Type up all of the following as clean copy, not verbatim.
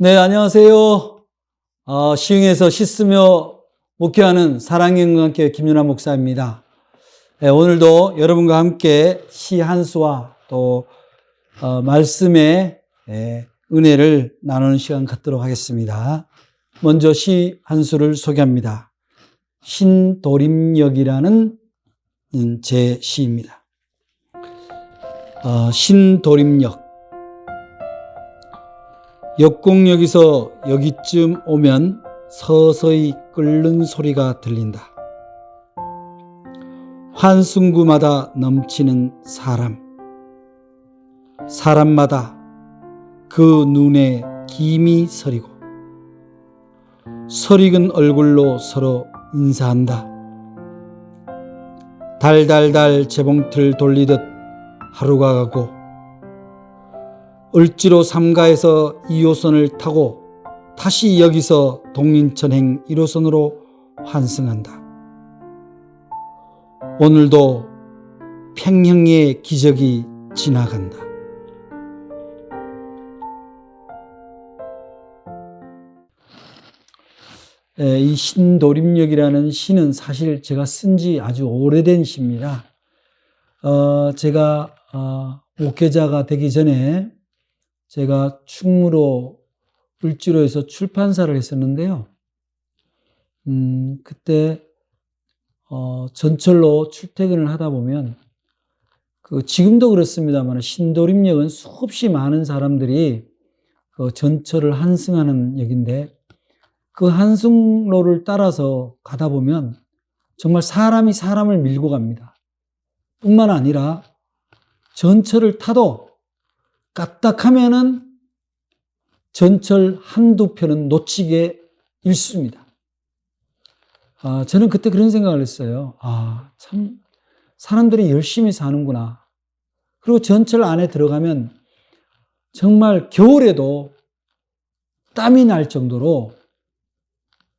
네, 안녕하세요. 시흥에서 씻으며 목회하는 사랑연구학교 김윤아 목사입니다. 네, 오늘도 여러분과 함께 시 한 수와 또 말씀의 은혜를 나누는 시간 갖도록 하겠습니다. 먼저 시 한 수를 소개합니다. 신도림역이라는 제 시입니다. 신도림역. 역곡역에서 여기쯤 오면 서서히 끓는 소리가 들린다. 환승구마다 넘치는 사람마다 그 눈에 김이 서리고 설익은 얼굴로 서로 인사한다. 달달달 재봉틀 돌리듯 하루가 가고 을지로 삼가에서 2호선을 타고 다시 여기서 동인천행 1호선으로 환승한다. 오늘도 평형의 기적이 지나간다. 이 신도림역이라는 시는 사실 제가 쓴 지 아주 오래된 시입니다. 제가 목회자가 되기 전에 제가 충무로 을지로에서 출판사를 했었는데요. 그때 전철로 출퇴근을 하다 보면 지금도 그렇습니다만 신도림역은 수없이 많은 사람들이 전철을 환승하는 역인데 그 환승로를 따라서 가다 보면 정말 사람이 사람을 밀고 갑니다. 뿐만 아니라 전철을 타도 까딱하면은 전철 한두 편은 놓치게 일쑤입니다. 저는 그때 그런 생각을 했어요. 참 사람들이 열심히 사는구나. 그리고 전철 안에 들어가면 정말 겨울에도 땀이 날 정도로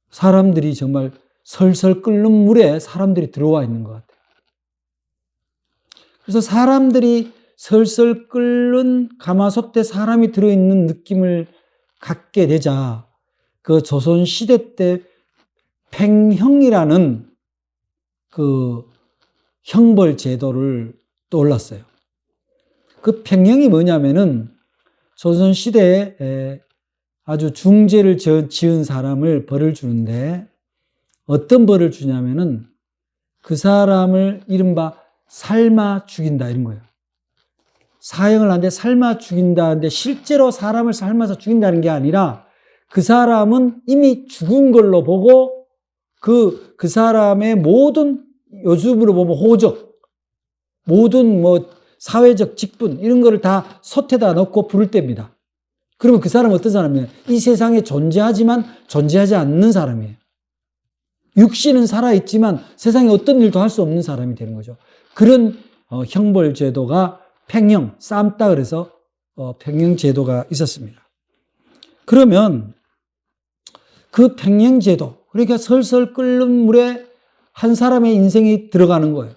사람들이 정말 설설 끓는 물에 사람들이 들어와 있는 것 같아요. 그래서 사람들이 설설 끓는 가마솥에 사람이 들어있는 느낌을 갖게 되자 그 조선시대 때 팽형이라는 그 형벌 제도를 떠올랐어요. 그 팽형이 뭐냐면은 조선시대에 아주 중죄를 지은 사람을 벌을 주는데 어떤 벌을 주냐면은 그 사람을 이른바 삶아 죽인다 이런 거예요. 사형을 하는데 삶아 죽인다는데 실제로 사람을 삶아서 죽인다는 게 아니라 그 사람은 이미 죽은 걸로 보고 그 사람의 모든 요즘으로 보면 호적, 모든 사회적 직분 이런 거를 다 솥에다 넣고 불을 뗍니다. 그러면 그 사람은 어떤 사람이에요? 이 세상에 존재하지만 존재하지 않는 사람이에요. 육신은 살아있지만 세상에 어떤 일도 할 수 없는 사람이 되는 거죠. 그런 형벌 제도가 팽형, 쌈따 그래서 팽형 제도가 있었습니다. 그러면 그 팽형 제도, 그러니까 설설 끓는 물에 한 사람의 인생이 들어가는 거예요.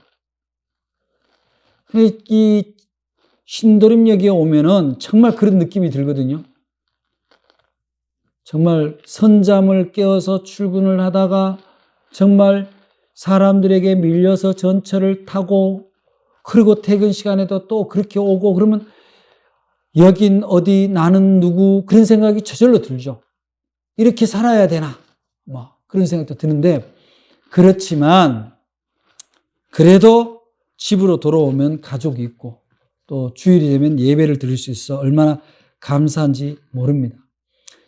이 신도림역에 오면은 정말 그런 느낌이 들거든요. 정말 선잠을 깨어서 출근을 하다가 정말 사람들에게 밀려서 전철을 타고 그리고 퇴근 시간에도 또 그렇게 오고 그러면 여긴 어디 나는 누구 그런 생각이 저절로 들죠. 이렇게 살아야 되나 그런 생각도 드는데 그렇지만 그래도 집으로 돌아오면 가족이 있고 또 주일이 되면 예배를 드릴 수 있어 얼마나 감사한지 모릅니다.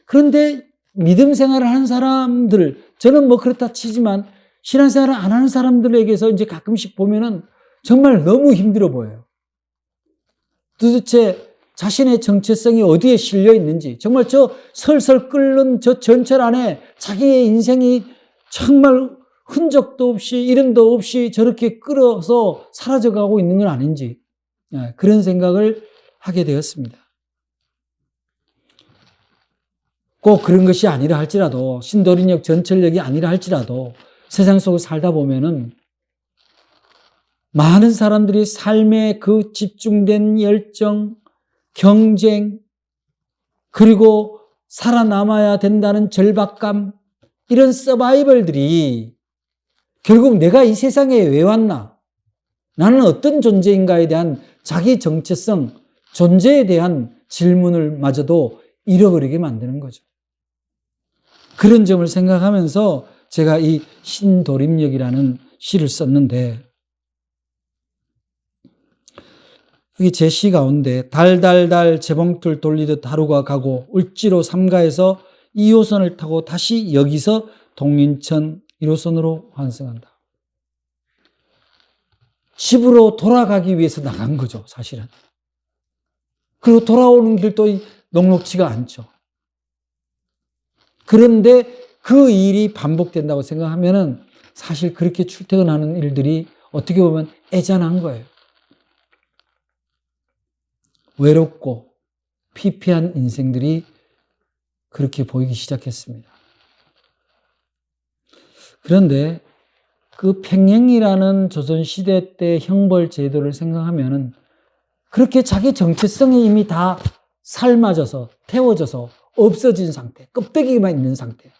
그런데 믿음 생활을 하는 사람들, 저는 그렇다 치지만 신앙생활을 안 하는 사람들에게서 이제 가끔씩 보면은 정말 너무 힘들어 보여요. 도대체 자신의 정체성이 어디에 실려 있는지, 정말 저 설설 끓는 저 전철 안에 자기의 인생이 정말 흔적도 없이 이름도 없이 저렇게 끓어서 사라져가고 있는 건 아닌지 그런 생각을 하게 되었습니다. 꼭 그런 것이 아니라 할지라도 신도림역 전철역이 아니라 할지라도 세상 속에 살다 보면은 많은 사람들이 삶에 그 집중된 열정, 경쟁, 그리고 살아남아야 된다는 절박감, 이런 서바이벌들이 결국 내가 이 세상에 왜 왔나? 나는 어떤 존재인가에 대한 자기 정체성, 존재에 대한 질문을 마저도 잃어버리게 만드는 거죠. 그런 점을 생각하면서 제가 이 신도림역이라는 시를 썼는데, 여기 제 시 가운데 달달달 재봉틀 돌리듯 하루가 가고 을지로 삼가에서 2호선을 타고 다시 여기서 동인천 1호선으로 환승한다. 집으로 돌아가기 위해서 나간 거죠, 사실은. 그리고 돌아오는 길도 녹록지가 않죠. 그런데 그 일이 반복된다고 생각하면은 사실 그렇게 출퇴근하는 일들이 어떻게 보면 애잔한 거예요. 외롭고 피폐한 인생들이 그렇게 보이기 시작했습니다. 그런데 그 평행이라는 조선시대 때 형벌 제도를 생각하면은 그렇게 자기 정체성이 이미 다 삶아져서 태워져서 없어진 상태, 껍데기만 있는 상태.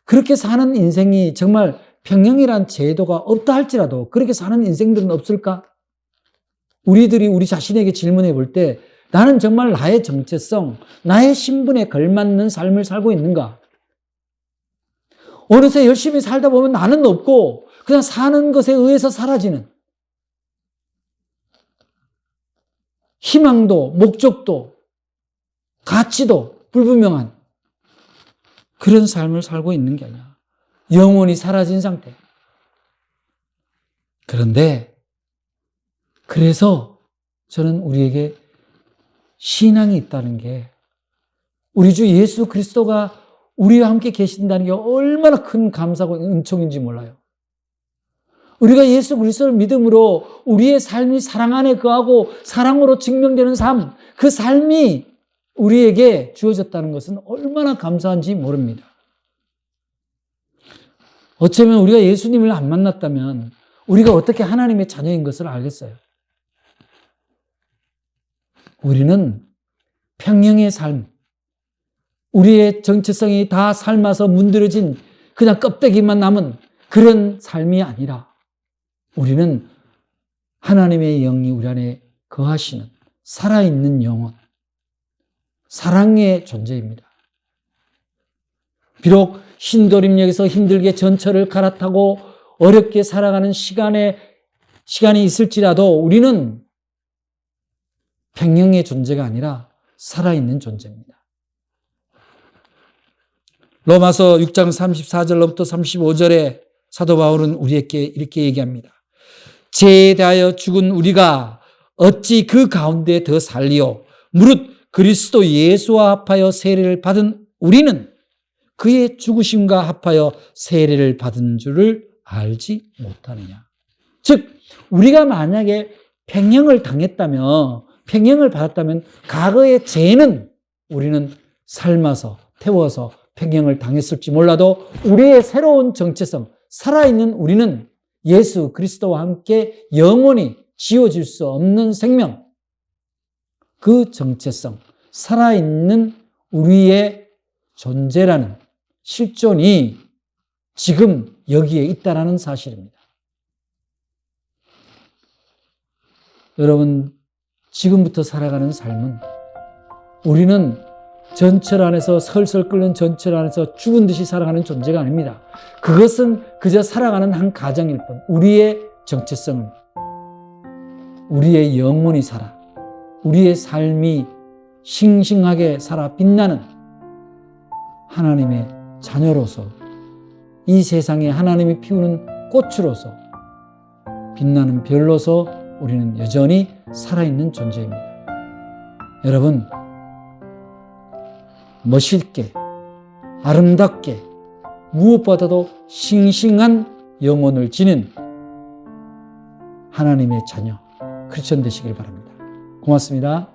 그렇게 사는 인생이 정말 평형이란 제도가 없다 할지라도 그렇게 사는 인생들은 없을까? 우리들이 우리 자신에게 질문해 볼 때 나는 정말 나의 정체성, 나의 신분에 걸맞는 삶을 살고 있는가? 어느새 열심히 살다 보면 나는 없고 그냥 사는 것에 의해서 사라지는, 희망도 목적도 가치도 불분명한 그런 삶을 살고 있는 게 아니야. 영원히 사라진 상태. 그래서 저는 우리에게 신앙이 있다는 게, 우리 주 예수 그리스도가 우리와 함께 계신다는 게 얼마나 큰 감사고 은총인지 몰라요. 우리가 예수 그리스도를 믿음으로 우리의 삶이 사랑 안에 거하고 사랑으로 증명되는 삶, 그 삶이 우리에게 주어졌다는 것은 얼마나 감사한지 모릅니다. 어쩌면 우리가 예수님을 안 만났다면 우리가 어떻게 하나님의 자녀인 것을 알겠어요. 우리는 평형의 삶, 우리의 정체성이 다 삶아서 문드러진 그냥 껍데기만 남은 그런 삶이 아니라 우리는 하나님의 영이 우리 안에 거하시는 살아있는 영혼, 사랑의 존재입니다. 비록 신도림역에서 힘들게 전철을 갈아타고 어렵게 살아가는 시간이 있을지라도 우리는 평형의 존재가 아니라 살아있는 존재입니다. 로마서 6장 34절로부터 35절에 사도 바울은 우리에게 이렇게 얘기합니다. 죄에 대하여 죽은 우리가 어찌 그 가운데 더 살리오? 무릇 그리스도 예수와 합하여 세례를 받은 우리는 그의 죽으심과 합하여 세례를 받은 줄을 알지 못하느냐. 즉 우리가 만약에 평형을 당했다면, 평형을 받았다면 과거의 죄는 우리는 삶아서 태워서 평형을 당했을지 몰라도 우리의 새로운 정체성, 살아있는 우리는 예수 그리스도와 함께 영원히 지워질 수 없는 생명, 그 정체성, 살아있는 우리의 존재라는 실존이 지금 여기에 있다는 사실입니다. 여러분, 지금부터 살아가는 삶은 우리는 전철 안에서 설설 끓는 전철 안에서 죽은 듯이 살아가는 존재가 아닙니다. 그것은 그저 살아가는 한 가정일 뿐, 우리의 정체성은 우리의 영혼이 살아, 우리의 삶이 싱싱하게 살아 빛나는 하나님의 자녀로서, 이 세상에 하나님이 피우는 꽃으로서, 빛나는 별로서 우리는 여전히 살아있는 존재입니다. 여러분, 멋있게, 아름답게, 무엇보다도 싱싱한 영혼을 지닌 하나님의 자녀, 크리스천 되시길 바랍니다. 고맙습니다.